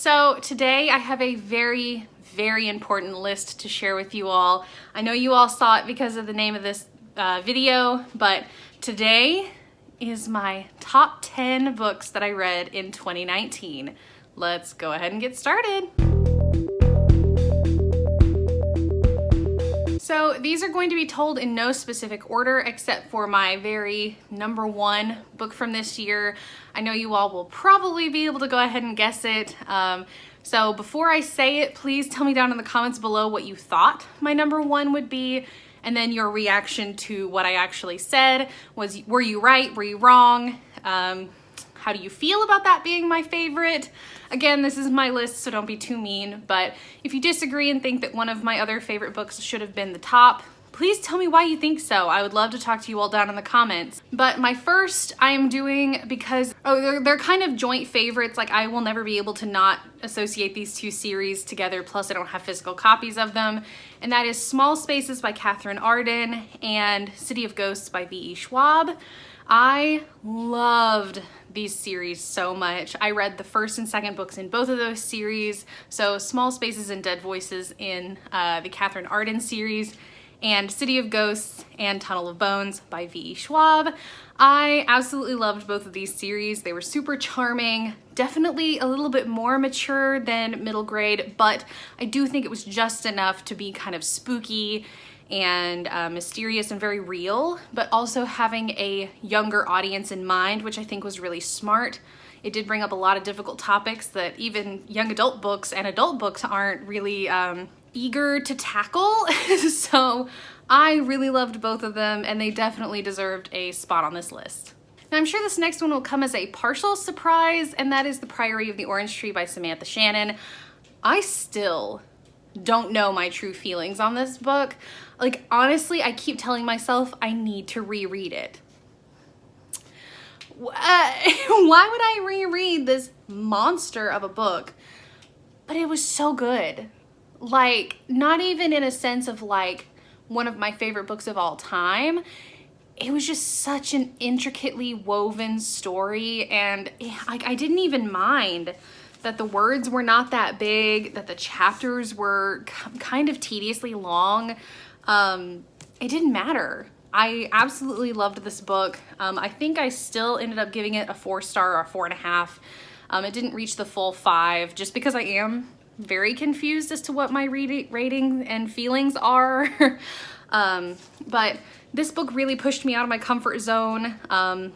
So today I have a very important list to share with you all. I know you all saw it because of the name of this video, but today is my top 10 books that I read in 2019. Let's go ahead and get started. So these are going to be told in no specific order except for my very number one book from this year. I know you all will probably be able to go ahead and guess it. So before I say it, please tell me down in the comments below what you thought my number one would be, and then your reaction to what I actually said. Were you right? Were you wrong? How do you feel about that being my favorite? Again, this is my list, so don't be too mean, but if you disagree and think that one of my other favorite books should have been the top, please tell me why you think so. I would love to talk to you all down in the comments. But my first I am doing because, they're kind of joint favorites. Like, I will never be able to not associate these two series together, plus I don't have physical copies of them. And that is Small Spaces by Katherine Arden and City of Ghosts by V.E. Schwab. I loved these series so much. I read the first and second books in both of those series. So Small Spaces and Dead Voices in the Katherine Arden series, and City of Ghosts and Tunnel of Bones by V.E. Schwab. I absolutely loved both of these series. They were super charming, definitely a little bit more mature than middle grade, but I do think it was just enough to be kind of spooky and mysterious and very real, but also having a younger audience in mind, which I think was really smart. It did bring up a lot of difficult topics that even young adult books and adult books aren't really eager to tackle. So I really loved both of them, and they definitely deserved a spot on this list. Now I'm sure this next one will come as a partial surprise, and that is The Priory of the Orange Tree by Samantha Shannon. I still don't know my true feelings on this book. Like, honestly, I keep telling myself I need to reread it. Why would I reread this monster of a book? But it was so good. Like, not even in a sense of like one of my favorite books of all time. It was just such an intricately woven story, and I didn't even mind that the words were not that big, that the chapters were kind of tediously long. It didn't matter. I absolutely loved this book. I think I still ended up giving it a 4-star or a 4.5. It didn't reach the full 5 just because I am very confused as to what my rating and feelings are. But this book really pushed me out of my comfort zone.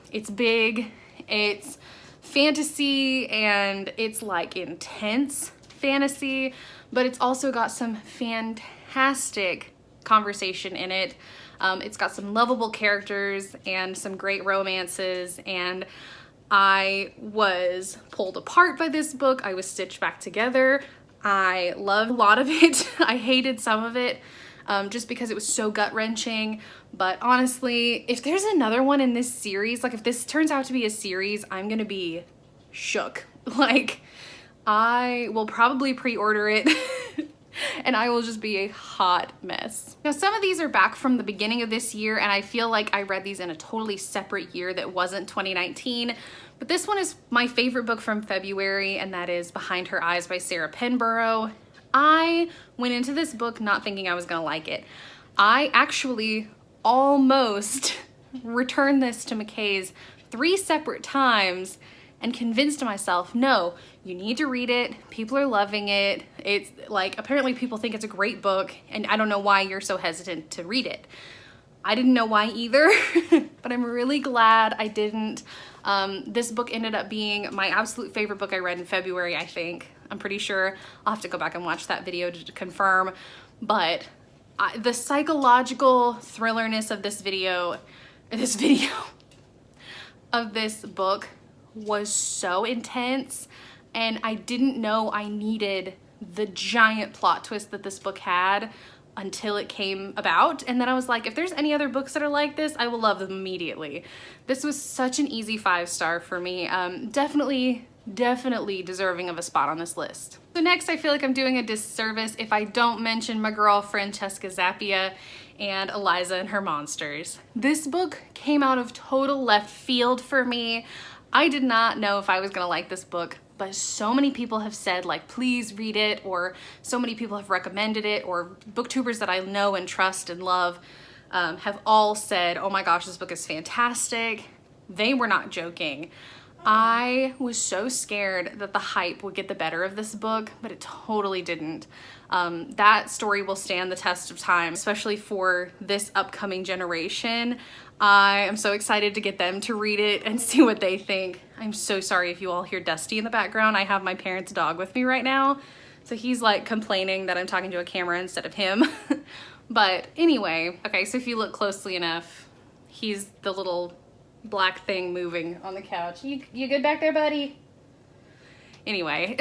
It's big, it's fantasy, and it's like intense fantasy, but it's also got some fantastic conversation in it. It's got some lovable characters and some great romances, and I was pulled apart by this book. I was stitched back together. I loved a lot of it. I hated some of it just because it was so gut-wrenching. But honestly, if there's another one in this series, like if this turns out to be a series, I'm gonna be shook. Like, I will probably pre-order it and I will just be a hot mess. Now, some of these are back from the beginning of this year, and I feel like I read these in a totally separate year that wasn't 2019. But this one is my favorite book from February, and that is Behind Her Eyes by Sarah Penborough. I went into this book not thinking I was gonna like it. I actually almost returned this to McKay's 3 separate times and convinced myself, no, you need to read it. People are loving it. It's like, apparently people think it's a great book, and I don't know why you're so hesitant to read it. I didn't know why either, but I'm really glad I didn't. This book ended up being my absolute favorite book I read in February, I think. I'm pretty sure. I'll have to go back and watch that video to confirm, but the psychological thrillerness of this book was so intense, and I didn't know I needed the giant plot twist that this book had until it came about. And then I was like, if there's any other books that are like this, I will love them immediately. This was such an easy 5-star for me. Definitely deserving of a spot on this list. So next, I feel like I'm doing a disservice if I don't mention my girl Francesca Zappia and Eliza and Her Monsters. This book came out of total left field for me. I did not know if I was gonna like this book but so many people have said like, please read it, or so many people have recommended it, or booktubers that I know and trust and love have all said, oh my gosh, this book is fantastic. They were not joking. I was so scared that the hype would get the better of this book, but it totally didn't. That story will stand the test of time, especially for this upcoming generation. I am so excited to get them to read it and see what they think. I'm so sorry if you all hear Dusty in the background. I have my parents' dog with me right now, so he's like complaining that I'm talking to a camera instead of him. But anyway, okay, so if you look closely enough, he's the little black thing moving on the couch. You good back there, buddy? Anyway,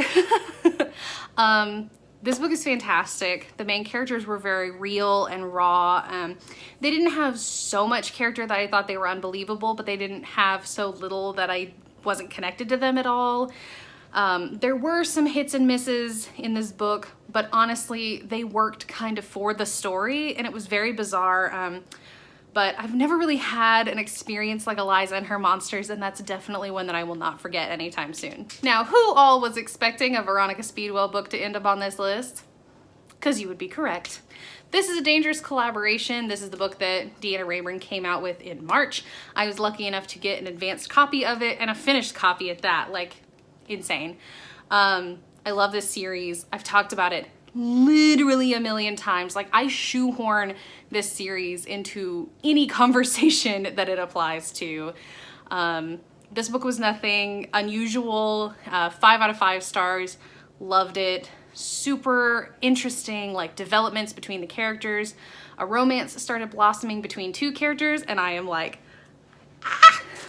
this book is fantastic. The main characters were very real and raw. They didn't have so much character that I thought they were unbelievable, but they didn't have so little that I wasn't connected to them at all. There were some hits and misses in this book, but honestly, they worked kind of for the story, and it was very bizarre. But I've never really had an experience like Eliza and Her Monsters, and that's definitely one that I will not forget anytime soon. Now, who all was expecting a Veronica Speedwell book to end up on this list? Because you would be correct. This is a Dangerous collaboration. This is the book that Deanna Rayburn came out with in March. I was lucky enough to get an advanced copy of it, and a finished copy at that, like insane. I love this series. I've talked about it literally a million times. Like, I shoehorn this series into any conversation that it applies to. This book was nothing unusual. 5 out of 5 stars. Loved it. Super interesting, like, developments between the characters. A romance started blossoming between 2 characters, and I am like,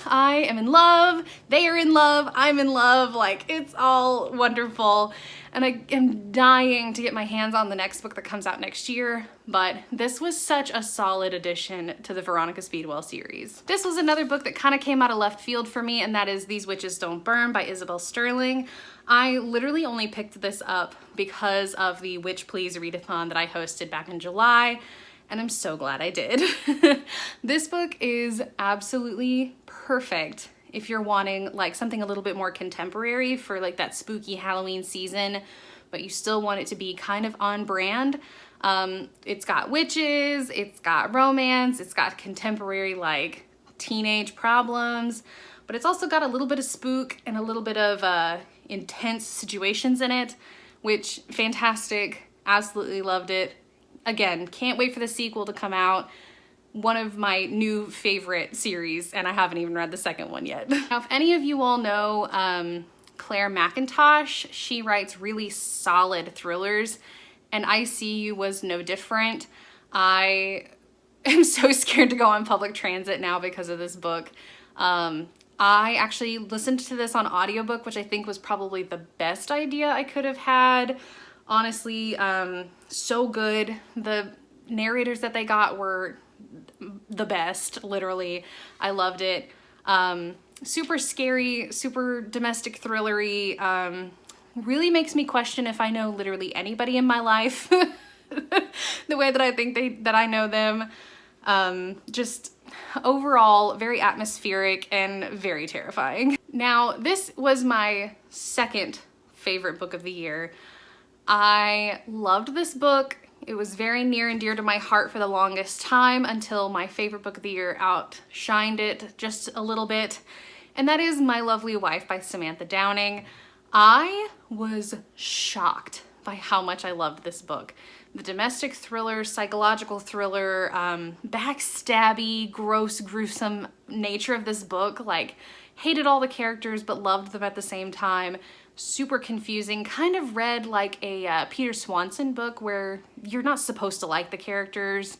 I am in love, they are in love, I'm in love, like, it's all wonderful. And I am dying to get my hands on the next book that comes out next year, but this was such a solid addition to the Veronica Speedwell series. This was another book that kind of came out of left field for me, and that is These Witches Don't Burn by Isabel Sterling. I literally only picked this up because of the Witch Please Readathon that I hosted back in July, and I'm so glad I did. This book is absolutely perfect if you're wanting like something a little bit more contemporary for like that spooky Halloween season, but you still want it to be kind of on brand. It's got witches, it's got romance, it's got contemporary like teenage problems, but it's also got a little bit of spook and a little bit of intense situations in it, which fantastic, absolutely loved it. Again, can't wait for the sequel to come out. One of my new favorite series, and I haven't even read the second one yet. Now, if any of you all know Claire McIntosh, she writes really solid thrillers, and I See You was no different. I am so scared to go on public transit now because of this book. I actually listened to this on audiobook, which I think was probably the best idea I could have had. Honestly, so good. The narrators that they got were the best, literally. I loved it. Super scary, super domestic thrillery. Really makes me question if I know literally anybody in my life the way that I think that I know them. Just overall very atmospheric and very terrifying. Now, this was my second favorite book of the year. I loved this book. It was very near and dear to my heart for the longest time until my favorite book of the year outshined it just a little bit, and that is My Lovely Wife by Samantha Downing. I was shocked by how much I loved this book. The domestic thriller, psychological thriller, backstabby, gross, gruesome nature of this book, like, hated all the characters but loved them at the same time. Super confusing, kind of read like a Peter Swanson book where you're not supposed to like the characters.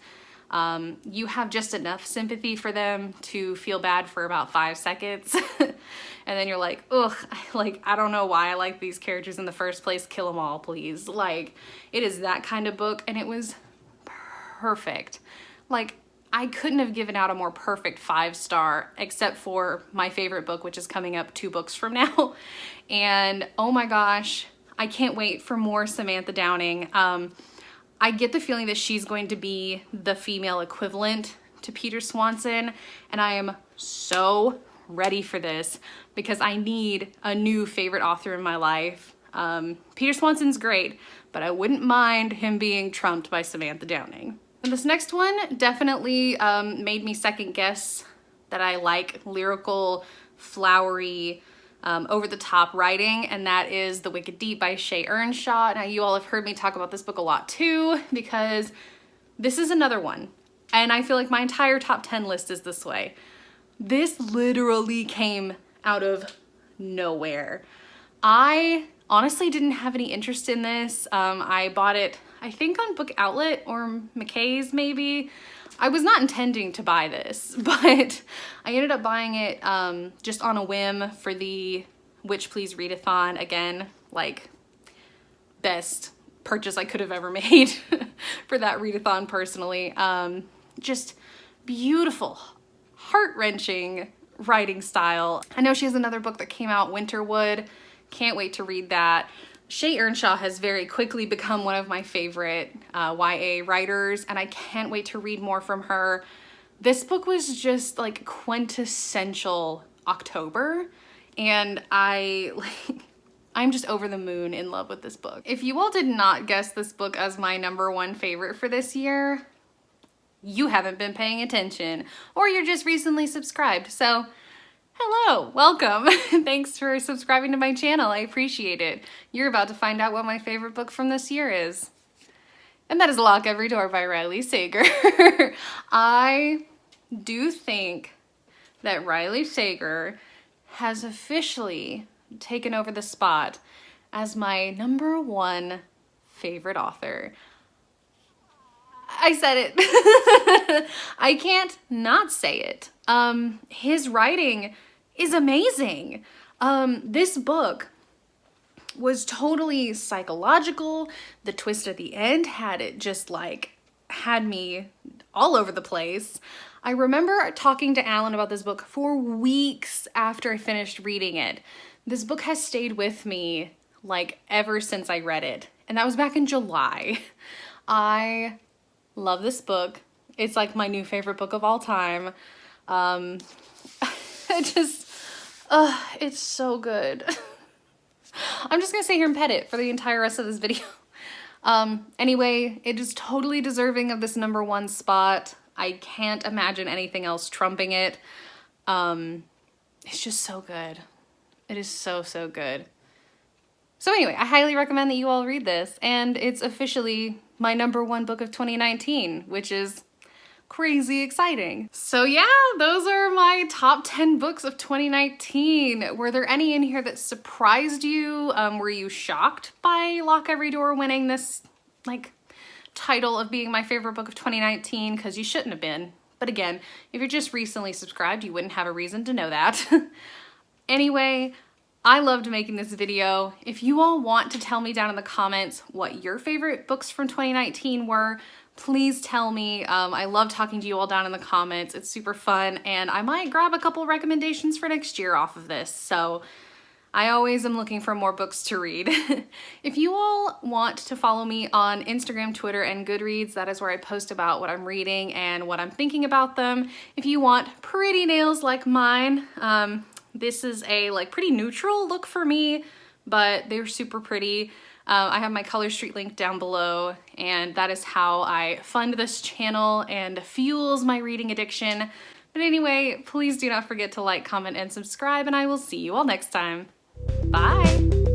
You have just enough sympathy for them to feel bad for about 5 seconds. And then you're like, ugh, like, I don't know why I like these characters in the first place. Kill them all, please. Like, it is that kind of book, and it was perfect. Like, I couldn't have given out a more perfect 5-star except for my favorite book, which is coming up 2 books from now. And oh my gosh, I can't wait for more Samantha Downing. I get the feeling that she's going to be the female equivalent to Peter Swanson, and I am so ready for this because I need a new favorite author in my life. Peter Swanson's great, but I wouldn't mind him being trumped by Samantha Downing. And this next one definitely made me second guess that I like lyrical, flowery, over-the-top writing, and that is The Wicked Deep by Shea Ernshaw. Now, you all have heard me talk about this book a lot too, because this is another one, and I feel like my entire top 10 list is this way. This literally came out of nowhere. I honestly didn't have any interest in this. I bought it, I think, on Book Outlet or McKay's maybe. I was not intending to buy this, but I ended up buying it just on a whim for the Witch Please Readathon. Again, like, best purchase I could have ever made for that readathon personally. Just beautiful, heart-wrenching writing style. I know she has another book that came out, Winterwood. Can't wait to read that. Shea Ernshaw has very quickly become one of my favorite YA writers, and I can't wait to read more from her. This book was just like quintessential October, and I'm just over the moon in love with this book. If you all did not guess this book as my #1 favorite for this year, you haven't been paying attention, or you're just recently subscribed. So hello, welcome. Thanks for subscribing to my channel. I appreciate it. You're about to find out what my favorite book from this year is. And that is Lock Every Door by Riley Sager. I do think that Riley Sager has officially taken over the spot as my #1 favorite author. I said it. I can't not say it. His writing is amazing. This book was totally psychological. The twist at the end had me all over the place. I remember talking to Alan about this book for weeks after I finished reading it. This book has stayed with me like ever since I read it, and that was back in July. I love this book. It's like my new favorite book of all time. It's so good. I'm just gonna sit here and pet it for the entire rest of this video. Anyway, it is totally deserving of this #1 spot. I can't imagine anything else trumping it. It's just so good. It is so, so good. So anyway, I highly recommend that you all read this, and it's officially my #1 book of 2019, which is crazy exciting. So yeah, those are my top 10 books of 2019. Were there any in here that surprised you? Were you shocked by Lock Every Door winning this like title of being my favorite book of 2019? Because you shouldn't have been. But again, if you're just recently subscribed, you wouldn't have a reason to know that. Anyway, I loved making this video. If you all want to tell me down in the comments what your favorite books from 2019 were, please tell me. I love talking to you all down in the comments. It's super fun, and I might grab a couple recommendations for next year off of this. So I always am looking for more books to read. If you all want to follow me on Instagram, Twitter, and Goodreads, that is where I post about what I'm reading and what I'm thinking about them. If you want pretty nails like mine, this is a pretty neutral look for me, but they're super pretty. I have my Color Street link down below, and that is how I fund this channel and fuels my reading addiction. But anyway, please do not forget to like, comment, and subscribe, and I will see you all next time. Bye!